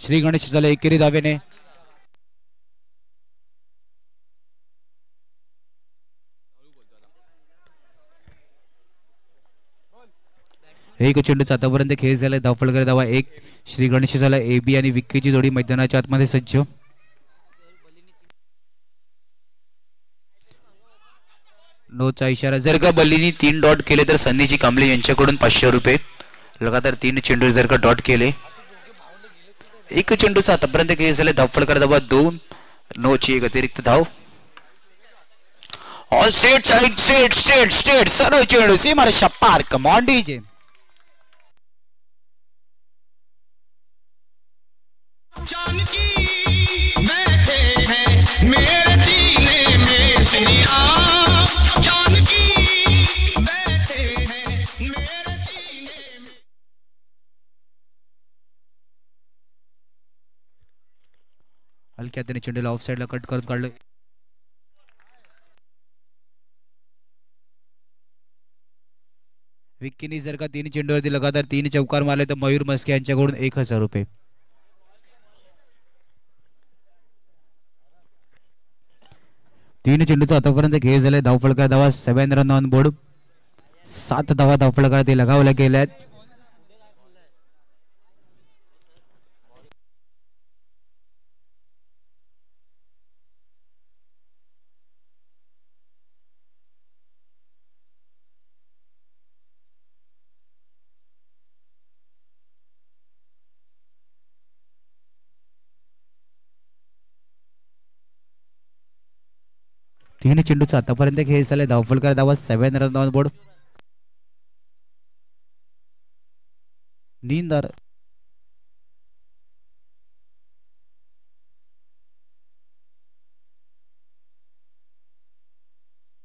श्री गणेश झाले एकेरी धावेने. एक चेंडूचा आतापर्यंत खेळ झाला. धावफलक धावा 1. श्री गणेश झाला एबी आणि विक्कीची जोडी मैदानाच्या आतमध्ये सज्ज. नोचा इशारा. जर का बल्लीनी 3 डॉट केले तर संधीची कांबळे यांच्याकडून 500 रुपये. लगातार 3 चेंडू जर का डॉट केले. एक चेंडूचा आतापर्यंत खेळ झाला. धावफलक धावा 2. नोची एक अतिरिक्त धाव. ऑल स्टेट साइड स्टेट स्टेट स्टेट सर्व चेंडू सीमारेषा पार. Come on DJ. हलक्या त्याने चेंडूला ऑफ साइडला कट करत काढलं. विक्कीने जर का 3 चेंडूवरती लगातार 3 चौकार मारले तर मयूर मस्के यांच्याकडून 1000 रुपये. 3 चेंडूचा आतापर्यंत खेळ झाले. धावफलक धावा 7 रन ऑन बोर्ड. 7 धावा धावफलकात लगावल्या गेल्यात. तीन चेंडूचा आतापर्यंत खेळ झाले. धावफलक धावा 7 रन ऑन बोर्ड. नींदर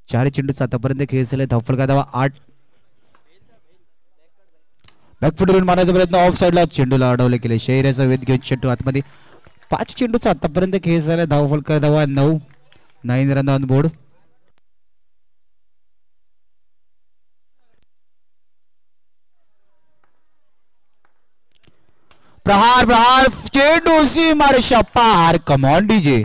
4 चेंडूचा आतापर्यंत खेळ झाले. धावफलक धावा 8. बॅकफुटवरून मारण्याचा प्रयत्न ऑफ साइडला चेंडूला अडवले गेले. शहराचा वेध घेऊन चेंडू आतमध्ये. 5 चेंडूचा आतापर्यंत खेळ झाला. धावफलक धावा 9. 9 रन ऑन बोर्ड. प्रहार प्रहार चेंडू सीमारेषा पार. Come on DJ.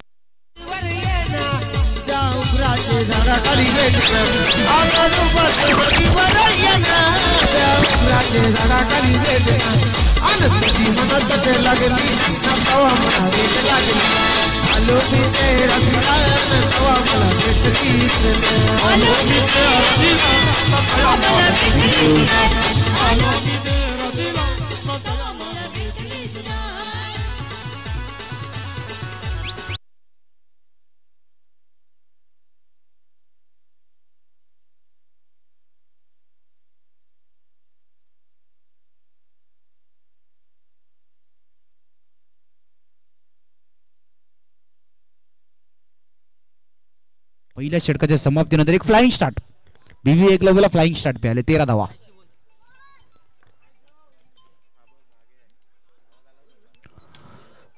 पहिल्या षटकाच्या समाप्तीनंतर एक फ्लाइंग स्टार्ट. बीव्ही एक लेवलला फ्लाइंग स्टार्ट मिळाले. 13 धावा.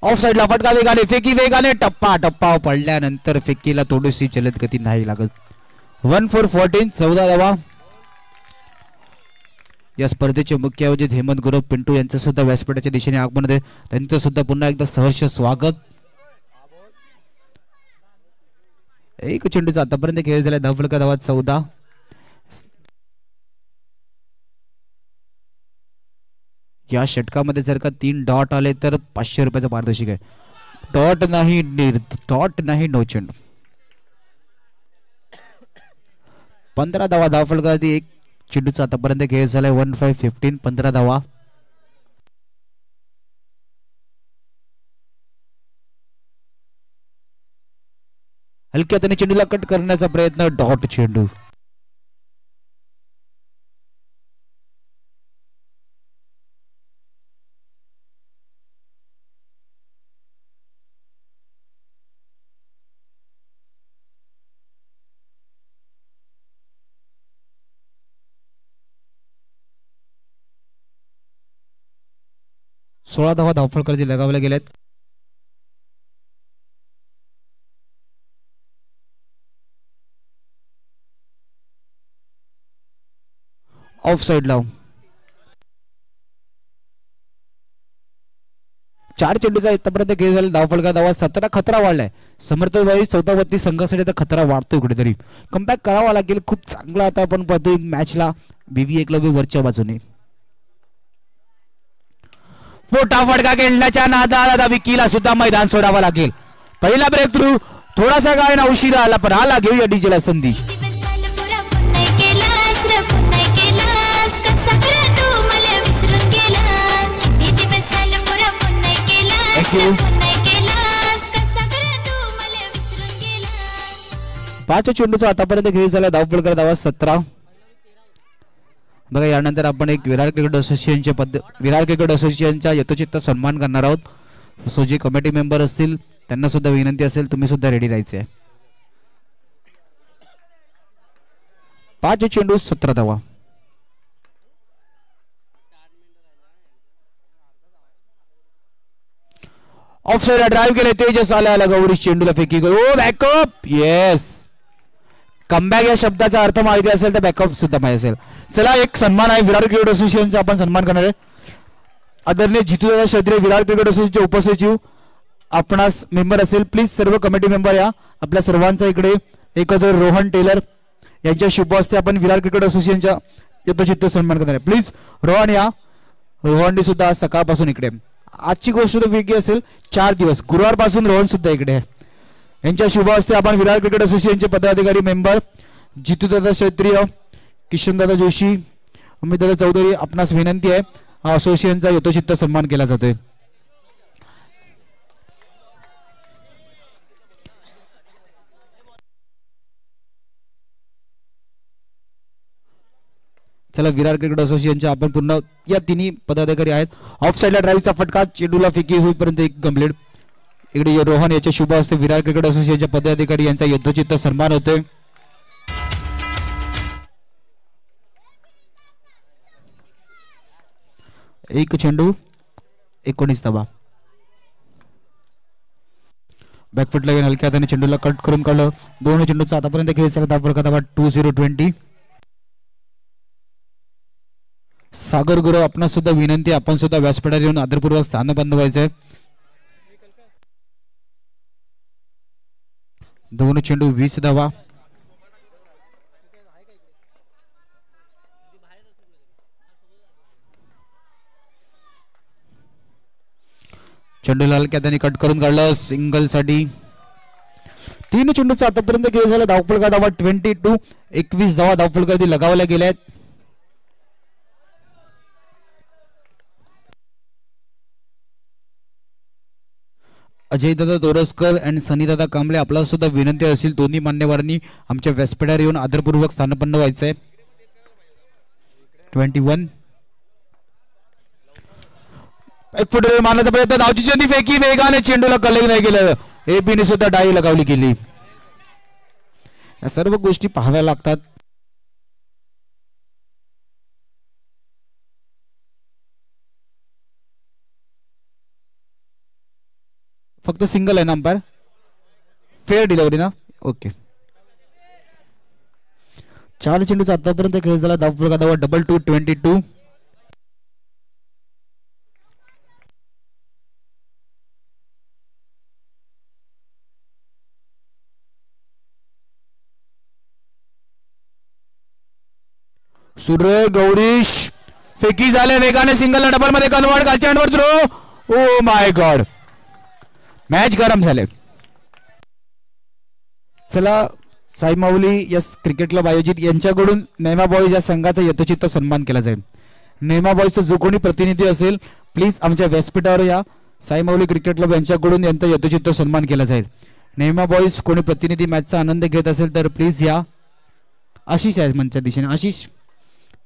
ऑफ साइडला फटका वेगाने. फेकी वेगाने. टप्पा टप्पा पडल्यानंतर फेकीला थोडीशी जलद गती नाही लागत. 1 for 14. 14 धावा. या स्पर्धेचे मुख्य आयोजक हेमंत गुरव पिंटू यांचं सुद्धा व्यासपीठाच्या दिशेने आगमन आहे. त्यांचं सुद्धा पुन्हा एकदा सहर्ष स्वागत. एक चेंडूचा आतापर्यंत खेळ झाला. धावफलक धावा 14. या षटकामध्ये जर का 3 डॉट आले तर 500 रुपयाचा पारितोषिक आहे. डॉट नाही नो चेंडू. 15 धावा धावफलक. एक चेंडूचा आतापर्यंत खेळ झालाय. 1 5 15. 15 धावा. हलक्या त्याने चेंडूला कट करण्याचा प्रयत्न. डॉट चेंडू. सोळा धावा धावफलकावरती लगावल्या गेल्यात. ऑफ साइड लाव. 4 चेंडूचा आतापर्यंत खेळ झाला. धावफलका धावा 17. खतरा वाढलाय समर्थभाई चौथावरती संघासाठी. आता खतरा वाढतोय कुठेतरी. कमबॅक करावा लागेल. खूप चांगला आता आपण पाहतोय मॅचला बीव्ही एकलव्य वरच्या बाजूने. मोठा फटका खेळण्याच्या नादात आता विकीला सुद्धा मैदान सोडावं लागेल. पहिला ब्रेक थ्रू थोडासा काय ना उशिरा आला पण आला. घेऊया डीजेला संधी. पाच चेंडूचा आतापर्यंत खेळ झाला. धावफलका धावा 17. बघा यानंतर आपण एक विरार क्रिकेट असोसिएशनच्या यथोचित सन्मान करणार आहोत. सो जे कमिटी मेंबर असतील त्यांना सुद्धा विनंती असेल तुम्ही सुद्धा रेडी राहायचे आहे. 5 चेंडू 17 धावा. ऑफसाइड ड्राइव्ह केले. तेजस आला गौरी चेंडूला फेकी. बॅकअप. येस. कमबॅक या शब्दाचा अर्थ माहिती असेल तर बॅकअप सुद्धा माहिती असेल. चला एक सन्मान आहे विरार क्रिकेट असोसिएशनचा आपण सन्मान करणार आहे. आदरणीय जितूदादा क्षत्रिय विरार क्रिकेट असोसिएशनचे उपसचिव आपणास मेंबर असेल प्लीज सर्व कमिटी मेंबर या. आपल्या सर्वांचा इकडे एकत्र रोहन टेलर यांच्या शुभ हस्ते आपण विरार क्रिकेट असोसिएशनच्या यथोचित सन्मान करणार आहे. प्लीज रोहन या. रोहननी सुद्धा आज सकाळपासून इकडे. आजची गोष्ट तर वेगळी असेल. 4 दिवस गुरुवारपासून रोहन सुद्धा इकडे आहे. यांच्या शुभ हस्ते आपण विरार क्रिकेट असोसिएशनचे पदाधिकारी मेंबर जितूदादा क्षत्रिय किशनदादा जोशी अमितदादा चौधरी आपणास विनंती आहे हा असोसिएशनचा यथोचित सन्मान केला जातोय. चला विरार क्रिकेट असोसिएशनच्या आपण पूर्ण या तिन्ही पदाधिकारी आहेत. ऑफ साइडला ड्राईव्हचा फटका चेंडूला फेकी होईपर्यंत एक कंप्लीट. इकडे रोहन याच्या शुभ हस्ते विरार क्रिकेट असोसिएशनच्या पदाधिकारी यांचा यथोचित सन्मान होतोय. एक चेंडू 19 धावा. बॅकफुटला येऊन हलक्या हाताने चेंडूला कट करून काढलं. 2 चेंडूचा आतापर्यंत खेळ झाला. धावफलका धावा 20-20. सागर गुरु आपणा सुद्धा विनंती आपण सुद्धा व्यासपीठावर येऊन आदरपूर्वक स्थान बांधवायचंय. 2 चेंडू 20 धावा. चेंडू लाल त्याने कट करून काढलं सिंगल साठी. 3 चेंडूचा आतापर्यंत खेळ झाला. धावफलका धावा 22-21 धावा धावफलका लगावल्या गेल्यात. अजयदादा तोरसकर आणि सनीदादा कांबळे आपल्याला सुद्धा विनंती असेल दोन्ही मान्यवरांनी आमच्या व्यासपीठावर येऊन आदरपूर्वक स्थानपन्न व्हायचंय. 21 एक फुटबॉल मारण्याचा प्रयत्न. धावची चेंडी फेकी वेगाने चेंडूला कलेक्ट नाही केलं. एबीने सुद्धा डाई लगावली केली. या सर्व गोष्टी पाहाव्या लागतात. फक्त सिंगल आहे ना अंपायर. फेअर डिलिव्हरी ना. ओके. 4 चेंडूचा आतापर्यंत खेळ झाला. धावफलका धावा 22-22. सूर्य गौरीश फेकी झाले वेगाने सिंगल डबल मध्ये कन्वर्ट. खालच्या throw. Oh my god. Match गरम झाले. चला साई माऊली यस क्रिकेट क्लब आयोजित यांच्याकडून नेमा बॉईज या संघाचा यथोचित सन्मान केला जाईल. नेमा बॉईजचा जो कोणी प्रतिनिधी असेल प्लीज आमच्या व्यासपीठावर या. साई माऊली क्रिकेट क्लब यांच्याकडून यांचा यथोचित सन्मान केला जाईल. नेमा बॉईज कोणी प्रतिनिधी मॅचचा आनंद घेत असेल तर प्लीज या. आशिष आहे मंचच्या दिशेने. आशिष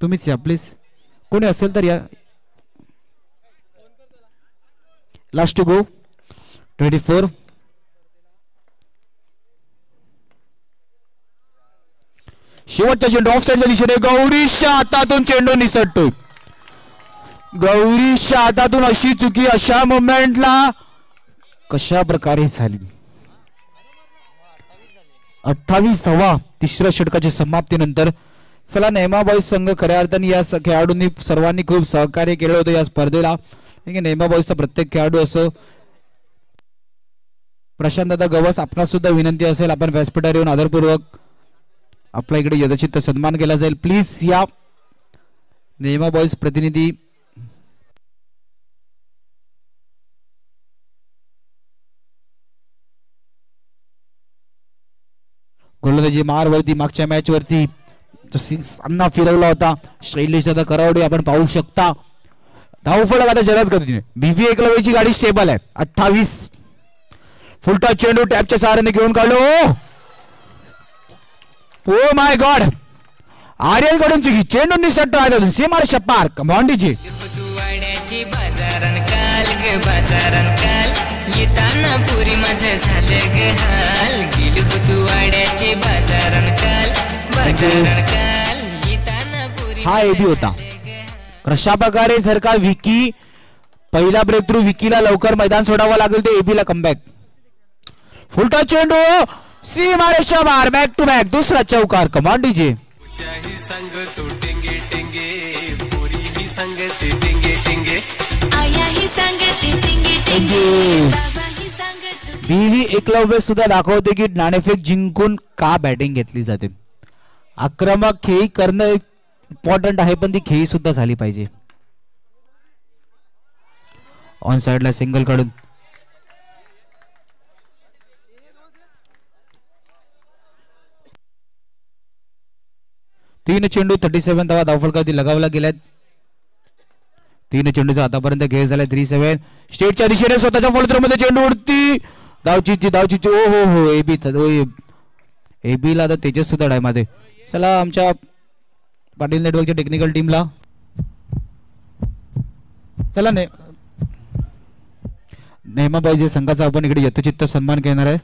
तुम्हीच या प्लीज. कोणी असेल तर या. Last to go 24. शेवटचा चेंडू ऑफ साइडच्या दिशेने. गौरीशच्या हातातून चेंडू निसटतो. गौरीशच्या हातातून अशी चुकी अशा मोमेंटला कशा प्रकारे झाली. 28 धावा तिसऱ्या षटकाच्या समाप्तीनंतर. चला नेमा बॉईज संघ खऱ्या अर्थाने या खेळाडूंनी सर्वांनी खूप सहकार्य केलं होतं या स्पर्धेला. नेमा बॉईजचा प्रत्येक खेळाडू असो. प्रशांत दादा गवस आपणास सुद्धा विनंती असेल आपण व्यासपीठावर येऊन आदरपूर्वक आपल्या इकडे यथोचित सन्मान केला जाईल. प्लीज या नेमा बॉईज प्रतिनिधी. गोलंदाजी मारवरती मागच्या मॅच वरती सामना फिरवला होता शैलेश दादा करावडे आपण पाहू शकता. धावफलक आता जलद गतीने बीव्ही एकलव्यची गाडी स्टेबल आहे. 28 फुलटा चेंडू टॅपच्या सहाऱ्याने घेऊन काढलो. ओ माय गॉड आर्यन कडून चुकी चेंडू निसट आहे सीमार शपार कमांडीची येताना पुरी माझं झालं ग हाल गेली तू वाड्याचे बाजारन काल येताना पुरी. हा एबी होता. कशा प्रकारे जर का विकी पहिला ब्रेक थ्रू विकीला लवकर मैदान सोडावं लागेल ते एबीला कमबॅक. फुलटा चेंडू सी मारे शबार बॅक टू बॅक दुसरा चौकार कमांडीजे. संग तो टेंगे टेंगे पुरी ही संग ते टेंगे टेंगे आया ही सांगते टिंगे टिंगे बाबा ही सांगते. बीव्ही एकलव्य सुद्धा दाखवते की नाणेफेक जिंकून का बॅटिंग घेतली जाते. आक्रमक खेळी करणं इम्पॉर्टंट आहे पण ती खेळी सुद्धा झाली पाहिजे. ऑन साइडला सिंगल कडून तीन चेंडू 37 धावा धावफलकावरती लगावला गेल्यात. 3 चेंडूचा आतापर्यंत खेळ झाला 37. स्टेटच्या दिशेने स्वतःच्या फॉलोथ्रूमध्ये चेंडू उडती धावची ओ हो एबीला आता तेजस सुद्धा डायमध्ये. चला आमच्या पाटील नेटवर्कच्या टेक्निकल टीमला चला नेमा पाहिजे संघाचा आपण इकडे यथोचित्त सन्मान करणार आहे.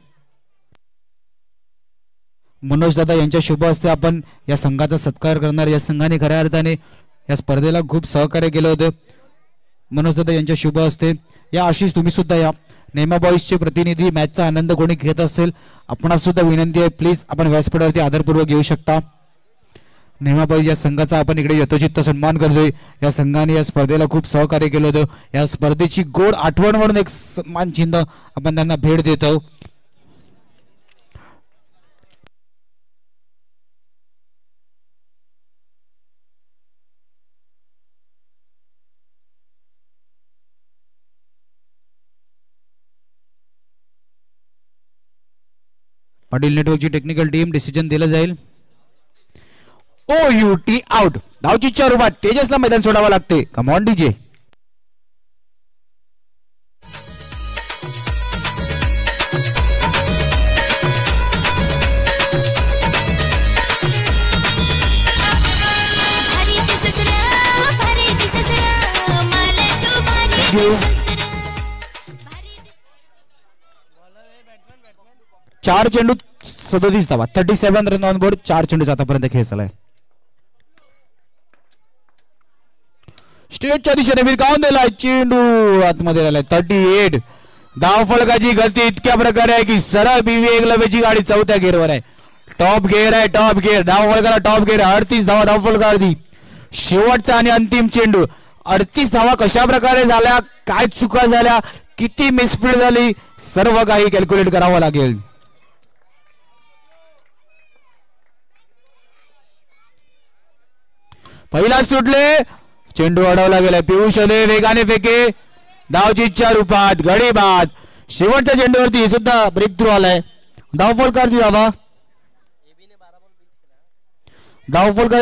मनोज दादा यांच्या शुभ हस्ते आपण या संघाचा सत्कार करणार. या संघाने खऱ्या अर्थाने या स्पर्धेला खूप सहकार्य केलं होतं. मनोज दादा यांच्या शुभ हस्ते या आशिष तुम्ही सुद्धा या नेमा बॉईजचे प्रतिनिधी मॅचचा आनंद कोणी घेत असेल आपणास सुद्धा विनंती आहे प्लीज आपण व्यासपीठावरती आदरपूर्वक येऊ शकता. नेमा बॉईज या संघाचा आपण इकडे यथोचित्त सन्मान करतोय. या संघाने या स्पर्धेला खूप सहकार्य केलं होतं. या स्पर्धेची गोड आठवण म्हणून एक सन्मान चिन्ह आपण त्यांना भेट देतो. पाटील नेटवर्कची टेक्निकल टीम डिसिजन दिलं जाईल. OUT out. धावचीच्या रूपात तेजसला मैदान सोडावं लागते. Come on DJ. चार चेंडू 37 धावा 37 रन ऑन बोर्ड. 4 चेंडूचा आतापर्यंत खेळ झालाय. स्टेटच्या दिशेने विरकावून दिलाय चेंडू आतमध्ये आलाय. 38 धावफलकाची गती इतक्या प्रकारे आहे की सरळ बीव्ही एकलव्यची गाडी 4थ्या गेअरवर आहे. टॉप गेअर आहे. टॉप गेअर धावफलकाला टॉप गेअर 38 धावा धावफलकावरती. शेवटचा आणि अंतिम चेंडू 38 धावा कशा प्रकारे झाल्या काय चुका झाल्या किती मिसफील्ड झाली सर्व काही कॅल्क्युलेट करावं लागेल. पहिला सुटले चेंडू अडवला गेला. पियुष अले वेगाने फेके धावचीच्या रूपात गडी बाद. शेवटच्या चेंडूवरती सुद्धा ब्रेक थ्रू आलाय. धावफलकावरती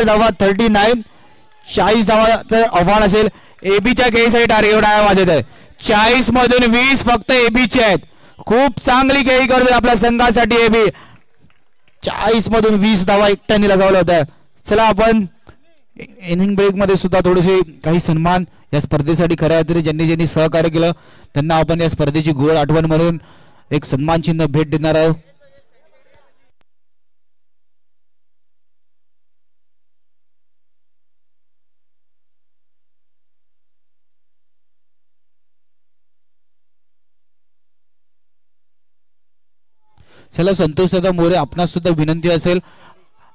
धावा 39 40 धावाचं आव्हान असेल. एबीच्या खेळीसाठी टार्गेट एवढा वाजत आहे. 40 मधून 20 फक्त एबीचे आहेत. खूप चांगली खेळी करतोय आपल्या संघासाठी एबी. 40 मधून 20 धावा एकट्याने लगावल्या होत्या. चला आपण इनिंग ब्रेक मध्ये सुद्धा थोडेसे काही सन्मान या स्पर्धेसाठी खऱ्या अर्थाने ज्यांनी सहकार्य केलं त्यांना आपण या स्पर्धेची गोड आठवण म्हणून एक सन्मान चिन्ह भेट देणार आहोत. चला संतोष दादा मोरे आपणास सुद्धा विनंती असेल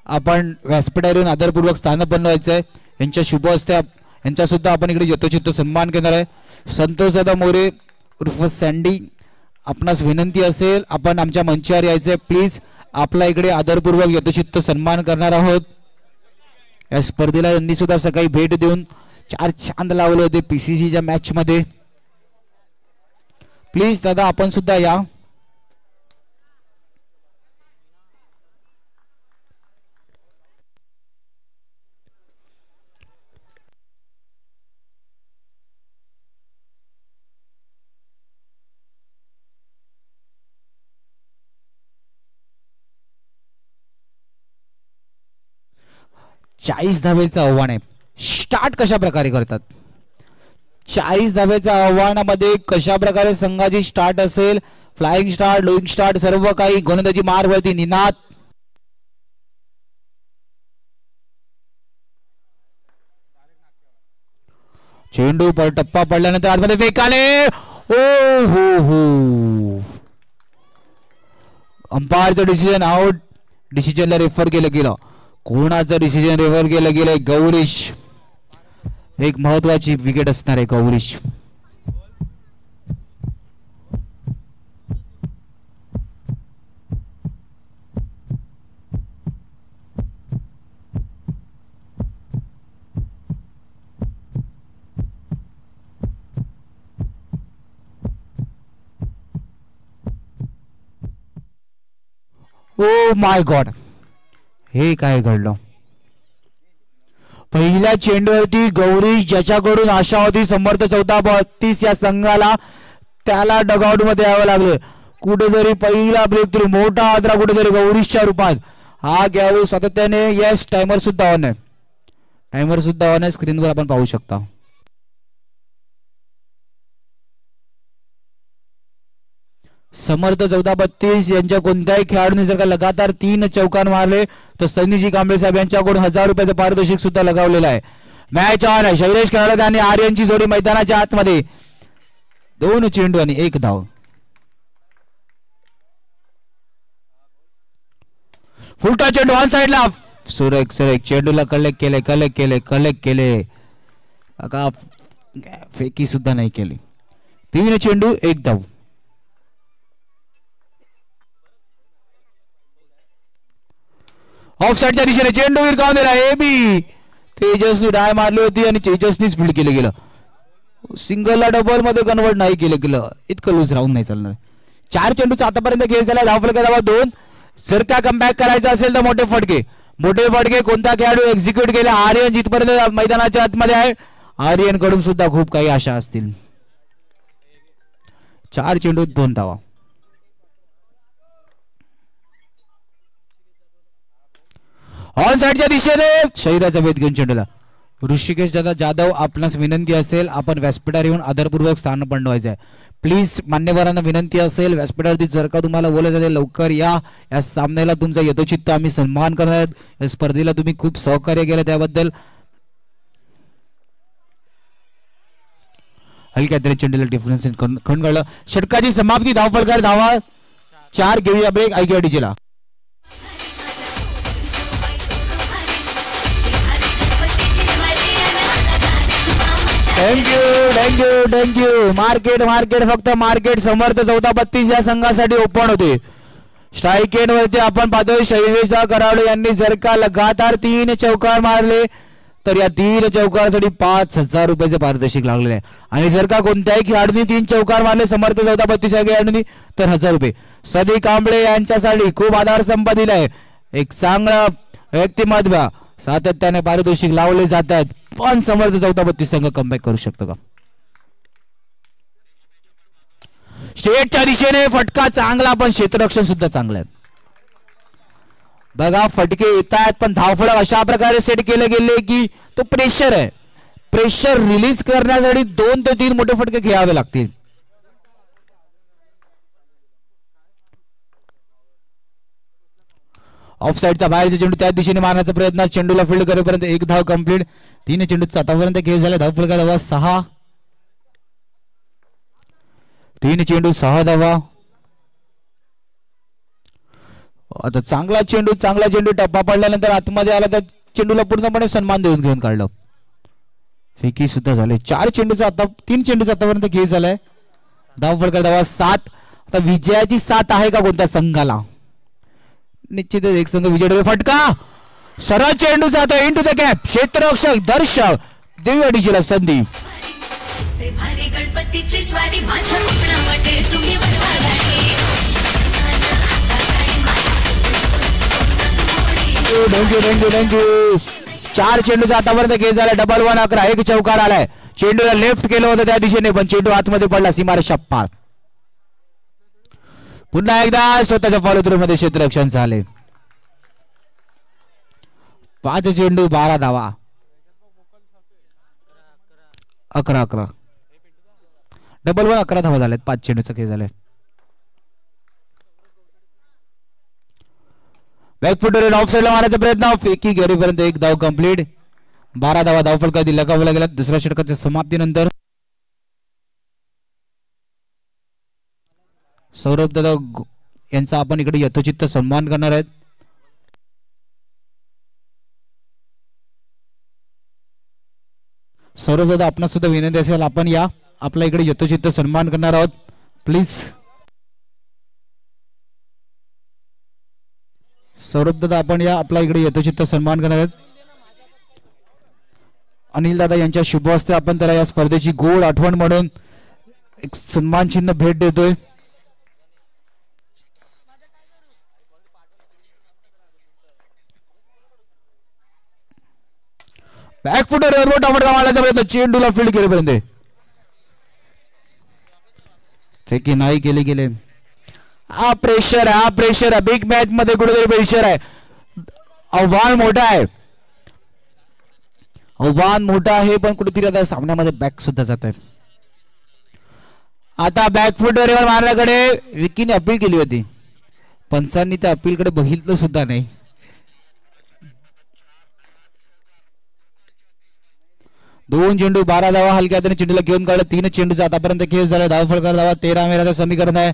आपण व्यासपीठावरून आदरपूर्वक स्थान बनवायचं आहे. यांच्या शुभ हस्ते यांचा सुद्धा आपण इकडे यथोचित सन्मान करणार आहे. संतोष दादा मोरे उर्फ सँडी, आपणास विनंती असेल आपण आमच्या मंचावर यायचे प्लीज. आपला इकडे आदरपूर्वक यथोचित सन्मान करणार आहोत. या स्पर्धेला यांनी सुद्धा सकाळी भेट देऊन 4 चांद लावले होते PCCच्या मॅच मध्ये. प्लीज दादा आपण सुद्धा या. चाळीस धावेचं आव्हान आहे. स्टार्ट कशा प्रकारे करतात? 40 धावेच्या आव्हानामध्ये कशा प्रकारे संघाची स्टार्ट असेल, फ्लाइंग स्टार्ट, लोईंग स्टार्ट, सर्व काही गोलंदाजी मार्गवरती निनाद. चेंडू पर टप्पा पडल्यानंतर आतमध्ये फेकाले. ओ हो अंपायरचं डिसिजन आउट. डिसिजनला रेफर केलं गेलं. कोणाचं डिसिजन रेफर केलं गेलंय? गौरीश. एक महत्वाची विकेट असणार आहे गौरीश. ओ माय गॉड, हे काय घडलं? पहिल्या चेंडूवरती गौरीश ज्याच्याकडून आशा होती समर्थ 14-32 या संघाला, त्याला डगआउट मध्ये यावं लागलं. कुठेतरी पहिला ब्रेक थ्रू, मोठा आदरा कुठेतरी गौरीशच्या रूपात. हा खेळाडू सातत्याने, यस टायमर सुद्धा ऑन आहे. टायमर सुद्धा ऑन आहे, स्क्रीनवर आपण पाहू शकता. समर्थ 14-32 यांच्या कोणत्याही खेळाडूने जर का लगातार 3 चौकार मारले तर सनीजी कांबळे साहेब यांच्याकडून 1000 रुपयाचं पारितोषिक सुद्धा लगावलेलं आहे. मॅच ऑन आहे. शैलेश कराड आणि आर्यनची जोडी मैदानाच्या आतमध्ये. 2 चेंडू आणि 1 धाव. फुलटा चेंडू ऑन साइडला. सुरेख चेंडूला कलेक्ट केले. का फेकी सुद्धा नाही केली. 3 चेंडू 1 धाव. ऑफ साइडच्या दिशेने चेंडू विरकावून दिला. एबी तेजस्वी डाय मारली होती आणि तेजस्वीच फील्ड केलं गेलं. सिंगलला डबल मध्ये कन्वर्ट नाही केलं गेलं. इतकं लूज राहून नाही चालणार. 4 चेंडूचा आतापर्यंत खेळ झाला. धावफलका धावा 2. जर का कमबॅक करायचं असेल तर मोठे फटके कोणता खेळाडू एक्झिक्यूट केला? आर्यन जिथपर्यंत मैदानाच्या आतमध्ये आहे. आर्यन कडून सुद्धा खूप काही आशा असतील. 4 चेंडू 2 धावा. ऑन साइडच्या दिशेने शरीराचा भेद घेऊन चेंडूला. ऋषिकेश दादा जाधव, आपणास विनंती असेल आपण व्यासपीठावर येऊन आदरपूर्वक स्थान बनवायचं आहे प्लीज. मान्यवरांना विनंती असेल व्यासपीठावरती जर का तुम्हाला बोलायचं असेल लवकर या. या सामन्याला तुमचा यथोचित आम्ही सन्मान करणार आहोत. या स्पर्धेला तुम्ही खूप सहकार्य केलं त्याबद्दल. हलक्या तरी चेंडूला डिफरन्स खंडगळलं. षटकाची समाप्ती. धावफलकार धावा 4. घेऊया ब्रेक. ऐकूया डीजेला. थँक्यू. मार्केट फक्त मार्केट. समर्थ 14-32 या संघासाठी ओपन होते. स्ट्राईक एंड वरती आपण पाहतोय शैलेश करावडे यांनी जर का लगातार 3 चौकार मारले तर या 3 चौकारासाठी 5000 रुपयाचे पारितोषिक लागलेले आहे. आणि जर का कोणत्याही खेळाडूंनी 3 चौकार मारले समर्थ 14-32 या खेळाडूंनी तर 1000 रुपये. सदी कांबळे यांच्यासाठी खूप आधारस्तंभ दिलाय. एक चांगला व्यक्तिमत्व, सातत्याने पारितोषिक लावले जातात. पण समर्थ 14-32 संघ कमबॅक करू शकतो का? स्टेटच्या दिशेने फटका चांगला, पण क्षेत्ररक्षण सुद्धा चांगलं आहे. बघा फटके येत आहेत पण धावफलक अशा प्रकारे सेट केले गेले की तो प्रेशर आहे. प्रेशर रिलीज करण्यासाठी 2 ते 3 मोठे फटके खेळावे लागतील. ऑफ साइडचा बाहेरचा चेंडू त्या दिशेने मारण्याचा प्रयत्न. चेंडूला फील्ड करेपर्यंत 1 धाव कंप्लीट. 3 चेंडूचा आतापर्यंत खेळ झाला. धावफलका धावा 6. 3 चेंडू 6 धावा. आता चांगला चेंडू टप्पा पडल्यानंतर आतमध्ये आला तर चेंडूला पूर्णपणे सन्मान देऊन घेऊन काढलं. फेकी सुद्धा झाले. 4 चेंडूचा आता 3 चेंडूचा आतापर्यंत खेळ झालाय. धाव फलक धावा 7. आता विजयाची 7 आहे का कोणत्या संघाला? निश्चितच एक संघ विजय. फटका सरळ चेंडू जातो इंटू द गॅप. क्षेत्ररक्षक दर्शक दिव्या डीजीला संधी. गणपतीची स्वारी माझ्या कोकणामध्ये तुम्ही थँक्यू. 4 चेंडूचा आतापर्यंत खेळ झाला. डबल 1 11. एक चौकार आलाय. चेंडूला लेफ्ट केलं होतं त्या दिशेने पण चेंडू आतमध्ये पडला सीमारेषा पार. पुन्हा एकदा स्वतःच्या फॉलो थ्रू मध्ये क्षेत्ररक्षण झाले. 5 चेंडू 12 धावा. 11 डबल 1 11 धावा झाल्यात. 5 चेंडूचा खेळ झालाय. बॅकफुटवर ऑफ साइडला मारायचा प्रयत्न. फेकी गेरीपर्यंत एक धाव कंप्लीट. 12 धावा धाव फलका दिला लगावला गेला. दुसऱ्या षटकाच्या समाप्तीनंतर सौरभ दादा यांचा आपण इकडे यथोचित सन्मान करणार आहेत. सौरभ दादा आपणास सुद्धा विनंती असेल आपण या आपल्या इकडे यथोचित सन्मान करणार आहोत प्लीज. सौरभ दादा आपण या आपल्या इकडे यथोचित सन्मान करणार आहेत. अनिल दादा यांच्या शुभ हस्ते आपण त्याला या स्पर्धेची गोड आठवण म्हणून एक सन्मान चिन्ह भेट देतोय. बॅकफुटर मारण्याचा प्रयत्न. चेंडूला फील्ड केल्यापर्यंत फेकी नाही केले गेले. हा प्रेशर आहे. हा प्रेशर आहे. बिग मॅच मध्ये कुठेतरी प्रेशर आहे. आव्हान मोठा आहे. आव्हान मोठा आहे पण कुठेतरी आता सामन्यामध्ये बॅक सुद्धा जात आहे. आता बॅकफुटर मारण्याकडे विकीने अपील केली होती. पंचांनी त्या अपीलकडे बघितलं सुद्धा नाही. दोन चेंडू 12 धावा हलक्या हाताने चेंडूला घेऊन काढलं. 3 चेंडूचा आतापर्यंत खेळ झाला. धाव फलक धावा 13 मेराचं समीकरण आहे.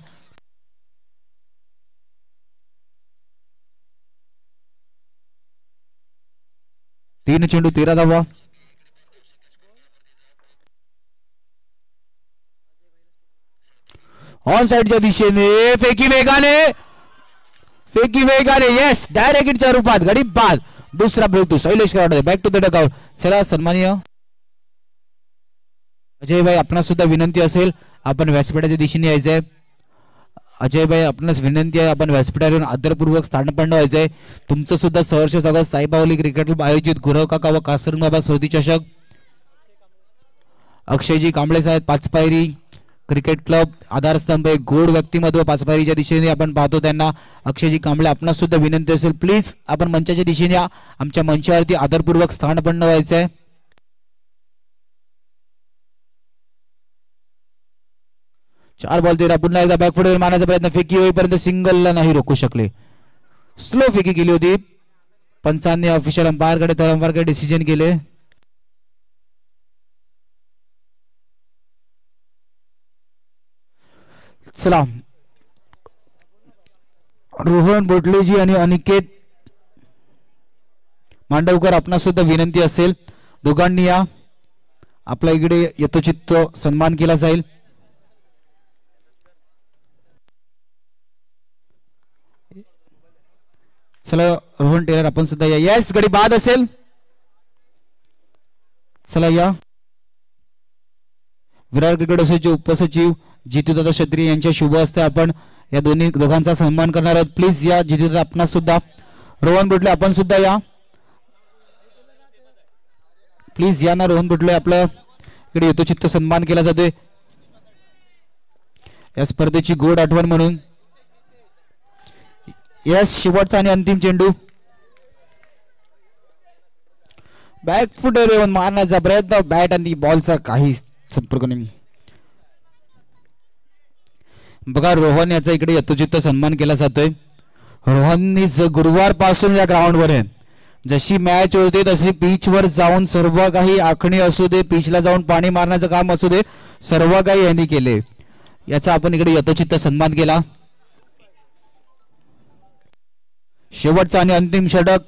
तीन चेंडू 13 धावा. ऑन साइडच्या दिशेने फेकी वेगाने. येस डायरेक्ट हिटच्या रूपात गडी बाद. दुसरा break Shailesh Karad. Back to the dugout. चला सन्माननीय अजय भाई आपणास सुद्धा विनंती असेल आपण व्यासपीठाच्या दिशेने यायचंय. अजय भाई आपणास विनंती आहे आपण व्यासपीठावरून आदरपूर्वक स्थानपन्न व्हायचंय. तुमचं सुद्धा सहर्ष स्वागत. साईबावली क्रिकेट क्लब आयोजित गुरव काका व कासरंग बाबा स्मृती चषक. अक्षयजी कांबळे साहेब पाचपायरी क्रिकेट क्लब आधारस्तंभ एक गोड व्यक्तिमत्व पाचपायरीच्या दिशेने आपण पाहतो त्यांना. अक्षयजी कांबळे आपणास सुद्धा विनंती असेल प्लीज आपण मंचाच्या दिशेने या. आमच्या मंचावरती आदरपूर्वक स्थानपन्न व्हायचंय. चार बॉल 13. पुन्हा एकदा बॅकफुटवर मारण्याचा प्रयत्न. फेकी होईपर्यंत सिंगलला नाही रोखू शकले. स्लो फेकी केली होती. पंचांनी ऑफिशियल अंपायरकडे डिसिजन केले. चला रोहन बोटलेजी आणि अनिकेत मांडवकर आपणास सुद्धा विनंती असेल दोघांनी या आपल्या इकडे यथोचित सन्मान केला जाईल. चला रोहन टेलर आपण सुद्धा या. येस गडी बाद असेल. चला या. विराट क्रिकेट असोसिएशनचे उपसचिव जितूदादा क्षत्रिय यांच्या शुभ हस्ते आपण या दोघांचा सन्मान करणार आहोत. प्लीज या. जितूदादा आपणास सुद्धा. रोहन बुटले आपण सुद्धा या प्लीज या ना. रोहन बुटले आपल्या इकडे यथोचित सन्मान केला जातोय या स्पर्धेची गोड आठवण म्हणून. यस शेवटचा आणि अंतिम चेंडू. बॅकफुटर येऊन मारण्याचा प्रयत्न. बॅट आणि बॉलचा काही संपर्क नाही. बघा रोहन याचा इकडे यथोचित सन्मान केला जातोय. रोहननी गुरुवार पासून या ग्राउंडवर आहे. जशी मॅच होते तशी पिचवर जाऊन सर्व काही आखणी असू दे पिचला जाऊन पाणी मारण्याचं काम असू दे सर्व काही यांनी केले. याचा आपण इकडे यथोचित सन्मान केला. शेवटचा आणि अंतिम षटक.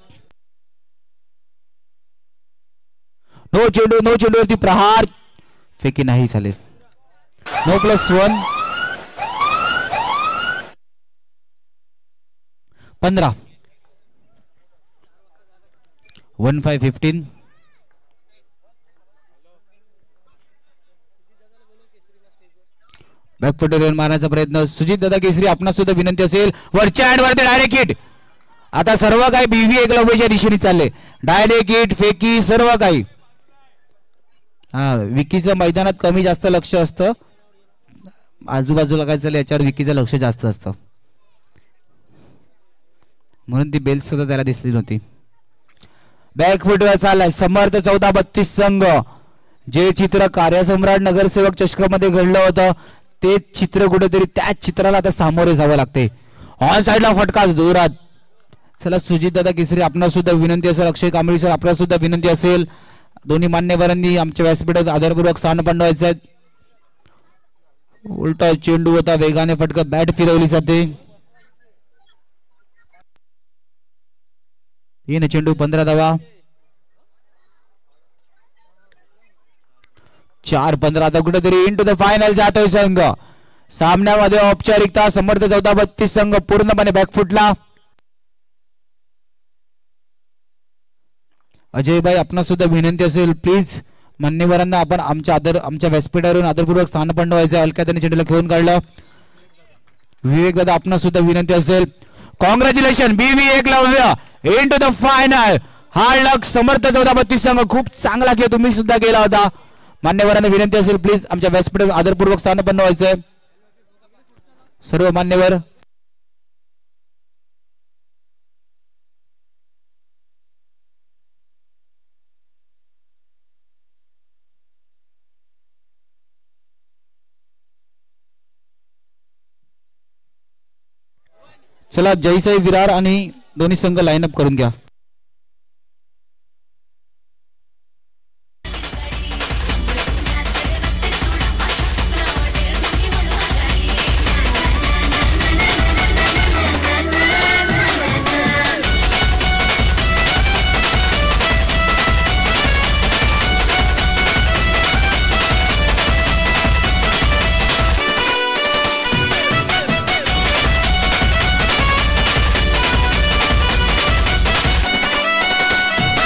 नो चेंडूवरती प्रहार फेकी नाही चालेल. नो +1 15 15-15. बॅकफुटर मारण्याचा प्रयत्न सुजित दादा केसरी आपणास सुद्धा विनंती असेल वरच्या हँड वरती डायरेक्ट हिट. आता सर्व काही BV एकलव्यच्या दिशेने चालले. डायरेक्ट हिट फेकी सर्व काही. हा विकीचं मैदानात कमी जास्त लक्ष असतं आजूबाजूला काय चाललं याच्यावर विकीचं लक्ष जास्त असतं म्हणून ती बेल सुद्धा त्याला दिसली नव्हती. बॅकफुटवर चाललाय समर्थ 14-32 संघ. जे चित्र कार्यसम्राट नगरसेवक चषकामध्ये घडलं होतं ते चित्र कुठेतरी त्याच चित्राला आता सामोरे जावं लागते. ऑन साइडला फटका जोरात. चला सुजित दादा केसरी आपणास सुद्धा विनंती असेल अक्षय कांबळी सर आपल्याला सुद्धा विनंती असेल दोन्ही मान्यवरांनी आमच्या व्यासपीठात आदरपूर्वक स्थान बनवायचं आहे. उलटा चेंडू होता वेगाने फटका बॅट फिरवली जाते. 3 चेंडू 15 धावा. 4-15 आता कुठेतरी इंटू द फायनल जातोय संघ. सामन्यामध्ये औपचारिकता समर्थ 14-32 संघ पूर्णपणे बॅकफुटला. अजय भाई आपणास सुद्धा विनंती असेल प्लीज मान्यवरांना आपण आमच्या व्यासपीठावरून आदरपूर्वक स्थान बनवायचं. हलक्या त्याने चेंडूला खेळून काढलं. विवेक दादा आपणास सुद्धा विनंती असेल congratulations BV Eklavya into the final. Hard luck Samarth 14-32 संघ खूप चांगला खेळ तुम्ही सुद्धा केला होता. मान्यवरांना विनंती असेल प्लीज आमच्या व्यासपीठावर आदरपूर्वक स्थान बनवायचं. सर्व मान्यवर चला जयसाई विरार आणि दोन्ही संघ लाईन अप करून घ्या.